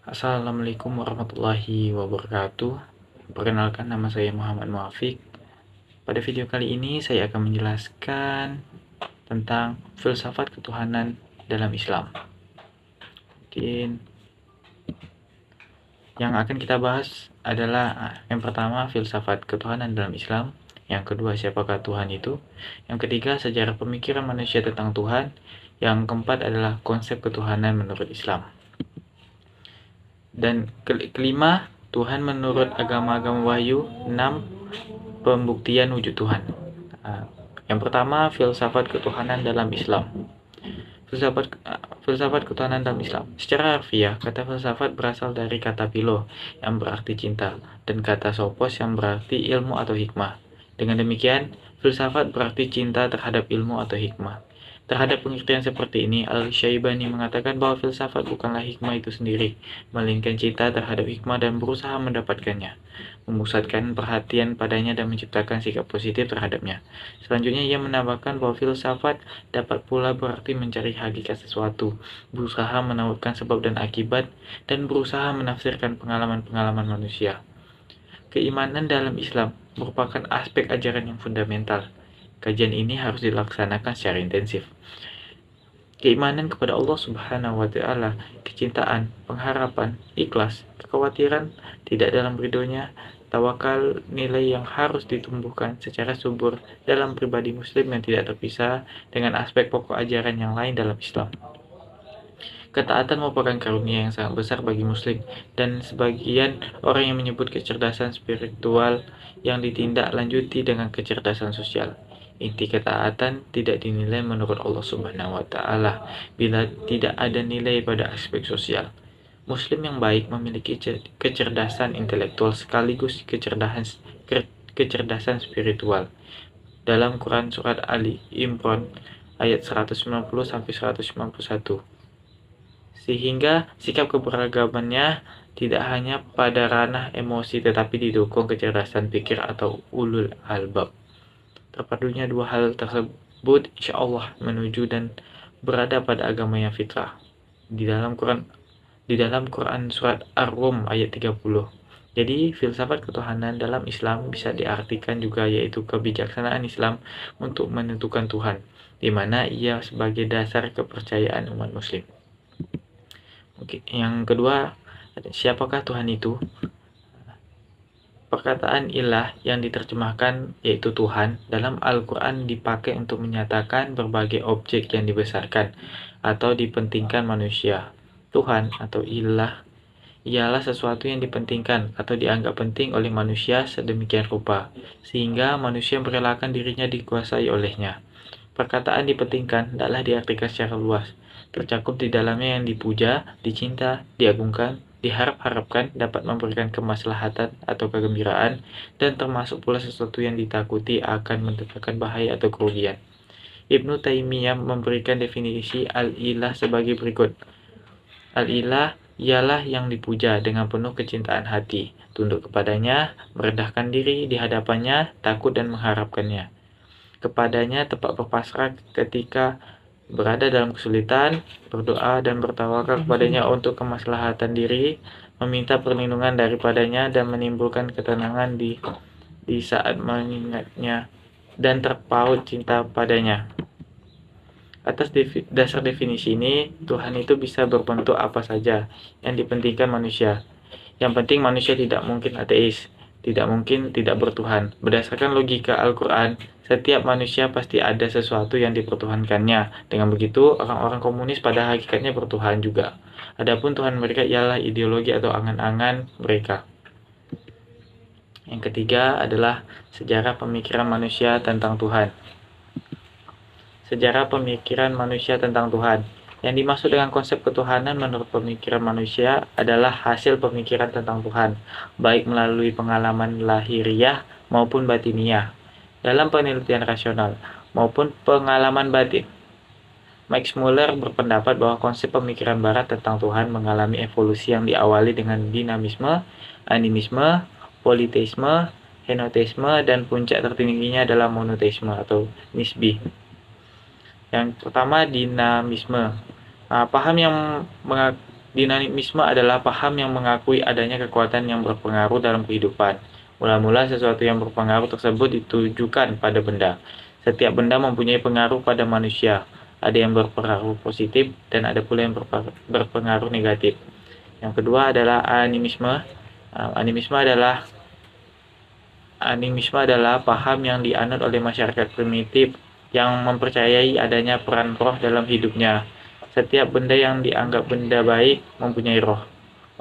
Assalamualaikum warahmatullahi wabarakatuh. Perkenalkan, nama saya Muhammad Muafiq. Pada video kali ini saya akan menjelaskan tentang filsafat ketuhanan dalam Islam. Mungkin yang akan kita bahas adalah yang pertama, filsafat ketuhanan dalam Islam. Yang kedua, siapakah Tuhan itu? Yang ketiga, sejarah pemikiran manusia tentang Tuhan. Yang keempat adalah konsep ketuhanan menurut Islam. Dan kelima, Tuhan menurut agama-agama Wahyu. 6. Pembuktian wujud Tuhan. Yang pertama, filsafat ketuhanan dalam Islam. Filsafat ketuhanan dalam Islam. Secara harfiah, kata filsafat berasal dari kata philo yang berarti cinta dan kata sophos yang berarti ilmu atau hikmah. Dengan demikian, filsafat berarti cinta terhadap ilmu atau hikmah. Terhadap pengertian seperti ini, Al-Syaibani mengatakan bahwa filsafat bukanlah hikmah itu sendiri, melainkan cinta terhadap hikmah dan berusaha mendapatkannya, memusatkan perhatian padanya dan menciptakan sikap positif terhadapnya. Selanjutnya, ia menambahkan bahwa filsafat dapat pula berarti mencari hakikat sesuatu, berusaha menautkan sebab dan akibat, dan berusaha menafsirkan pengalaman-pengalaman manusia. Keimanan dalam Islam merupakan aspek ajaran yang fundamental. Kajian ini harus dilaksanakan secara intensif. Keimanan kepada Allah Subhanahu wa Ta'ala, kecintaan, pengharapan, ikhlas, kekhawatiran tidak dalam ridhonya, tawakal, nilai yang harus ditumbuhkan secara subur dalam pribadi Muslim yang tidak terpisah dengan aspek pokok ajaran yang lain dalam Islam. Ketaatan merupakan karunia yang sangat besar bagi Muslim, dan sebagian orang yang menyebut kecerdasan spiritual yang ditindaklanjuti dengan kecerdasan sosial. Inti ketaatan tidak dinilai menurut Allah Subhanahu wa Ta'ala bila tidak ada nilai pada aspek sosial. Muslim yang baik memiliki kecerdasan intelektual sekaligus kecerdasan spiritual. Dalam Quran surat Ali Imran ayat 190-191. Sehingga sikap keberagamannya tidak hanya pada ranah emosi tetapi didukung kecerdasan pikir atau ulul albab. Terpadunya dua hal tersebut insya Allah menuju dan berada pada agama yang fitrah. Di dalam Quran surat Ar-Rum ayat 30. Jadi filsafat ketuhanan dalam Islam bisa diartikan juga yaitu kebijaksanaan Islam untuk menentukan Tuhan, di mana ia sebagai dasar kepercayaan umat Muslim. Oke, yang kedua, siapakah Tuhan itu? Perkataan ilah yang diterjemahkan yaitu Tuhan dalam Al-Quran dipakai untuk menyatakan berbagai objek yang dibesarkan atau dipentingkan manusia. Tuhan atau ilah ialah sesuatu yang dipentingkan atau dianggap penting oleh manusia sedemikian rupa, sehingga manusia merelakan dirinya dikuasai olehnya. Perkataan dipentingkan tidaklah diartikan secara luas, tercakup di dalamnya yang dipuja, dicinta, diagungkan, diharap-harapkan, dapat memberikan kemaslahatan atau kegembiraan, dan termasuk pula sesuatu yang ditakuti akan mendatangkan bahaya atau kerugian. Ibnu Taimiyah memberikan definisi al-ilah sebagai berikut. Al-ilah ialah yang dipuja dengan penuh kecintaan hati, tunduk kepadanya, merendahkan diri di hadapannya, takut dan mengharapkannya. Kepadanya tepat berpasrah ketika berada dalam kesulitan, berdoa dan bertawakal kepadanya untuk kemaslahatan diri, meminta perlindungan daripadanya dan menimbulkan ketenangan di saat mengingatnya, dan terpaut cinta padanya. Atas dasar definisi ini, Tuhan itu bisa berbentuk apa saja yang dipentingkan manusia. Yang penting manusia tidak mungkin ateis, tidak mungkin tidak bertuhan. Berdasarkan logika Al-Quran, setiap manusia pasti ada sesuatu yang dipertuhankannya. Dengan begitu, orang-orang komunis pada hakikatnya bertuhan juga. Adapun Tuhan mereka ialah ideologi atau angan-angan mereka. Yang ketiga adalah sejarah pemikiran manusia tentang Tuhan. Sejarah pemikiran manusia tentang Tuhan. Yang dimaksud dengan konsep ketuhanan menurut pemikiran manusia adalah hasil pemikiran tentang Tuhan, baik melalui pengalaman lahiriah maupun batiniah, dalam penelitian rasional, maupun pengalaman batin. Max Muller berpendapat bahwa konsep pemikiran barat tentang Tuhan mengalami evolusi yang diawali dengan dinamisme, animisme, politeisme, henoteisme, dan puncak tertingginya adalah monoteisme atau nisbi. Yang pertama, dinamisme. Paham yang Dinamisme adalah paham yang mengakui adanya kekuatan yang berpengaruh dalam kehidupan. Mula-mula sesuatu yang berpengaruh tersebut ditujukan pada benda. Setiap benda mempunyai pengaruh pada manusia. Ada yang berpengaruh positif dan ada pula yang berpengaruh negatif. Yang kedua adalah animisme. Animisme adalah paham yang dianut oleh masyarakat primitif yang mempercayai adanya peran roh dalam hidupnya. Setiap benda yang dianggap benda baik mempunyai roh.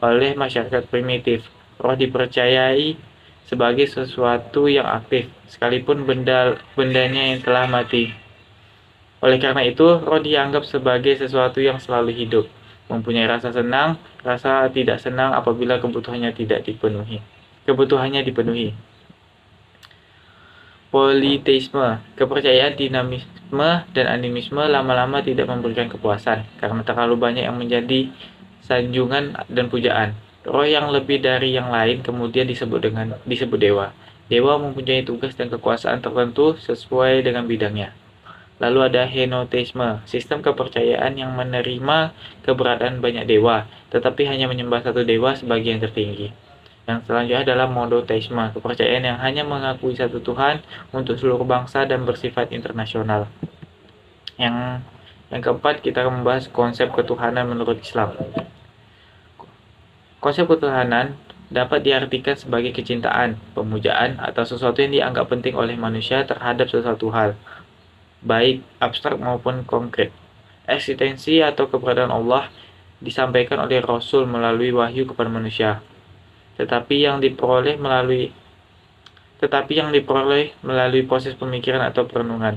Oleh masyarakat primitif, roh dipercayai sebagai sesuatu yang aktif, sekalipun bendanya yang telah mati. Oleh karena itu, roh dianggap sebagai sesuatu yang selalu hidup, mempunyai rasa senang, rasa tidak senang apabila kebutuhannya dipenuhi. Politeisme, kepercayaan dinamisme dan animisme lama-lama tidak memberikan kepuasan karena terlalu banyak yang menjadi sanjungan dan pujaan. Roh yang lebih dari yang lain kemudian disebut dewa. Dewa mempunyai tugas dan kekuasaan tertentu sesuai dengan bidangnya. Lalu ada henoteisme, sistem kepercayaan yang menerima keberadaan banyak dewa, tetapi hanya menyembah satu dewa sebagai yang tertinggi. Yang selanjutnya adalah monoteisme, kepercayaan yang hanya mengakui satu Tuhan untuk seluruh bangsa dan bersifat internasional. Yang keempat, kita akan membahas konsep ketuhanan menurut Islam. Konsep ketuhanan dapat diartikan sebagai kecintaan, pemujaan, atau sesuatu yang dianggap penting oleh manusia terhadap sesuatu hal, baik abstrak maupun konkret. Eksistensi atau keberadaan Allah disampaikan oleh Rasul melalui wahyu kepada manusia. Tetapi yang diperoleh melalui proses pemikiran atau perenungan.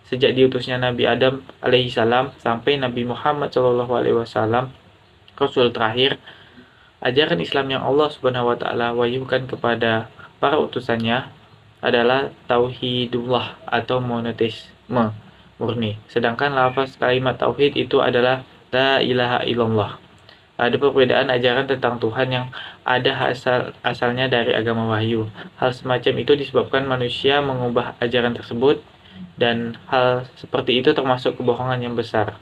Sejak diutusnya Nabi Adam alaihissalam sampai Nabi Muhammad SAW, Rasul terakhir, ajaran Islam yang Allah Subhanahu wa taala wahyukan kepada para utusannya adalah tauhidullah atau monoteisme murni. Sedangkan lafaz kalimat tauhid itu adalah la ilaha illallah. Ada perbedaan ajaran tentang Tuhan yang ada asalnya dari agama wahyu. Hal semacam itu disebabkan manusia mengubah ajaran tersebut, dan hal seperti itu termasuk kebohongan yang besar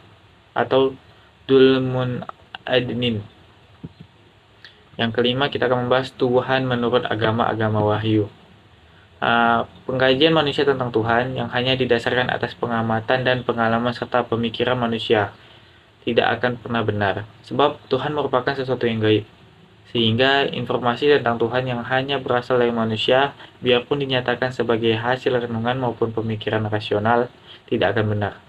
atau dulmun adnin. Yang kelima, kita akan membahas Tuhan menurut agama-agama wahyu. Pengkajian manusia tentang Tuhan yang hanya didasarkan atas pengamatan dan pengalaman serta pemikiran manusia tidak akan pernah benar, sebab Tuhan merupakan sesuatu yang gaib, sehingga informasi tentang Tuhan yang hanya berasal dari manusia, biarpun dinyatakan sebagai hasil renungan maupun pemikiran rasional, tidak akan benar.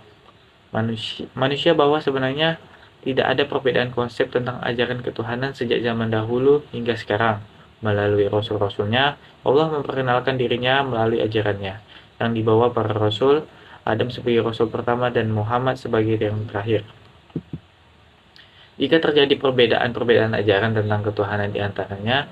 Manusia bahwa sebenarnya tidak ada perbedaan konsep tentang ajaran ketuhanan sejak zaman dahulu hingga sekarang. Melalui rasul-rasulnya, Allah memperkenalkan dirinya melalui ajarannya, yang dibawa para rasul, Adam sebagai rasul pertama dan Muhammad sebagai yang terakhir. Jika terjadi perbedaan ajaran tentang ketuhanan di antaranya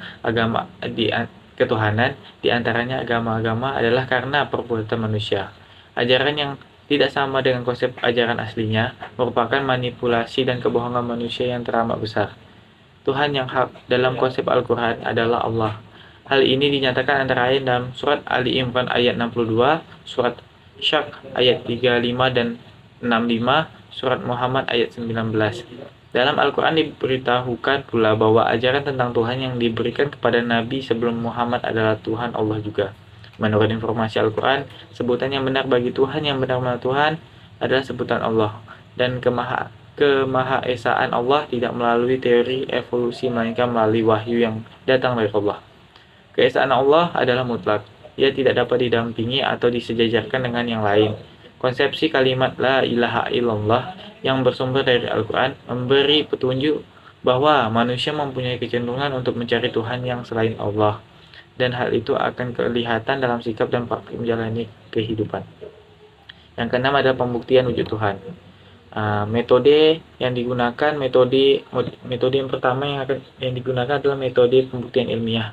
agama-agama adalah karena perbuatan manusia. Ajaran yang tidak sama dengan konsep ajaran aslinya merupakan manipulasi dan kebohongan manusia yang teramat besar. Tuhan yang hak dalam konsep Al-Quran adalah Allah. Hal ini dinyatakan antara lain dalam surat Ali Imran ayat 62, surat Syak ayat 35 dan 65, surat Muhammad ayat 19. Dalam Al-Quran diberitahukan pula bahwa ajaran tentang Tuhan yang diberikan kepada Nabi sebelum Muhammad adalah Tuhan Allah juga. Menurut informasi Al-Quran, sebutan yang benar bagi Tuhan yang benar-benar Tuhan adalah sebutan Allah. Dan kemahaesaan Allah tidak melalui teori evolusi, melainkan melalui wahyu yang datang dari Allah. Keesaan Allah adalah mutlak. Ia tidak dapat didampingi atau disejajarkan dengan yang lain. Konsepsi kalimat la ilaha illallah yang bersumber dari Al-Quran memberi petunjuk bahwa manusia mempunyai kecenderungan untuk mencari Tuhan yang selain Allah, dan hal itu akan kelihatan dalam sikap dan praktik menjalani kehidupan. Yang keenam adalah pembuktian wujud Tuhan. Metode yang pertama yang digunakan adalah metode pembuktian ilmiah.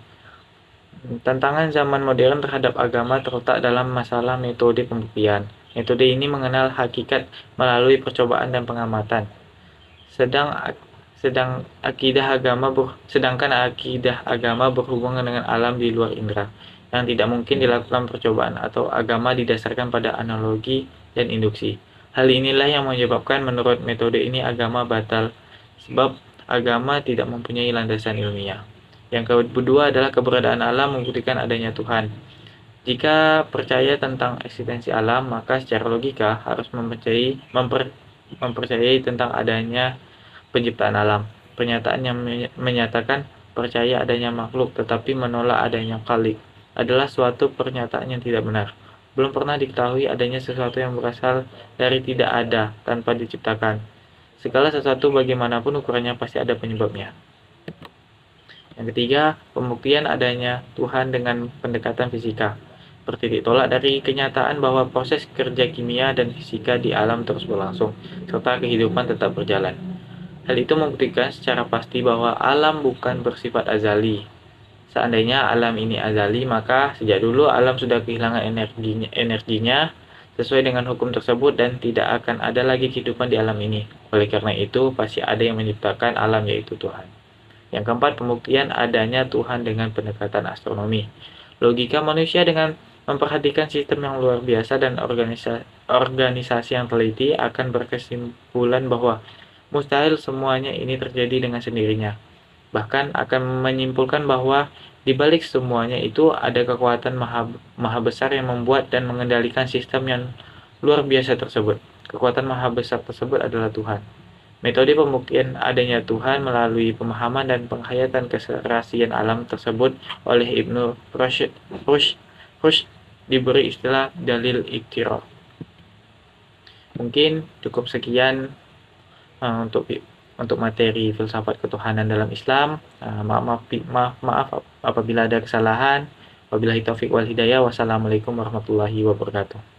Tantangan zaman modern terhadap agama terletak dalam masalah metode pembuktian. Metode ini mengenal hakikat melalui percobaan dan pengamatan. Sedangkan akidah agama berhubungan dengan alam di luar indera, yang tidak mungkin dilakukan percobaan, atau agama didasarkan pada analogi dan induksi. Hal inilah yang menyebabkan menurut metode ini agama batal, sebab agama tidak mempunyai landasan ilmiah. Yang kedua adalah keberadaan alam membuktikan adanya Tuhan. Jika percaya tentang eksistensi alam, maka secara logika harus mempercayai tentang adanya penciptaan alam. Pernyataan yang menyatakan percaya adanya makhluk tetapi menolak adanya khalik adalah suatu pernyataan yang tidak benar. Belum pernah diketahui adanya sesuatu yang berasal dari tidak ada tanpa diciptakan. Segala sesuatu bagaimanapun ukurannya pasti ada penyebabnya. Yang ketiga, pembuktian adanya Tuhan dengan pendekatan fisika. Bertitik tolak dari kenyataan bahwa proses kerja kimia dan fisika di alam terus berlangsung, serta kehidupan tetap berjalan. Hal itu membuktikan secara pasti bahwa alam bukan bersifat azali. Seandainya alam ini azali, maka sejak dulu alam sudah kehilangan energinya sesuai dengan hukum tersebut dan tidak akan ada lagi kehidupan di alam ini. Oleh karena itu, pasti ada yang menciptakan alam, yaitu Tuhan. Yang keempat, pembuktian adanya Tuhan dengan pendekatan astronomi. Logika manusia dengan memperhatikan sistem yang luar biasa dan organisasi yang teliti akan berkesimpulan bahwa mustahil semuanya ini terjadi dengan sendirinya. Bahkan akan menyimpulkan bahwa di balik semuanya itu ada kekuatan maha besar yang membuat dan mengendalikan sistem yang luar biasa tersebut. Kekuatan maha besar tersebut adalah Tuhan. Metode pembuktian adanya Tuhan melalui pemahaman dan penghayatan keserasian alam tersebut oleh Ibnu Rushd diberi istilah dalil iktiraf. Mungkin cukup sekian untuk materi filsafat ketuhanan dalam Islam. Maaf apabila ada kesalahan. Wabillahi taufiq wal hidayah. Wassalamualaikum warahmatullahi wabarakatuh.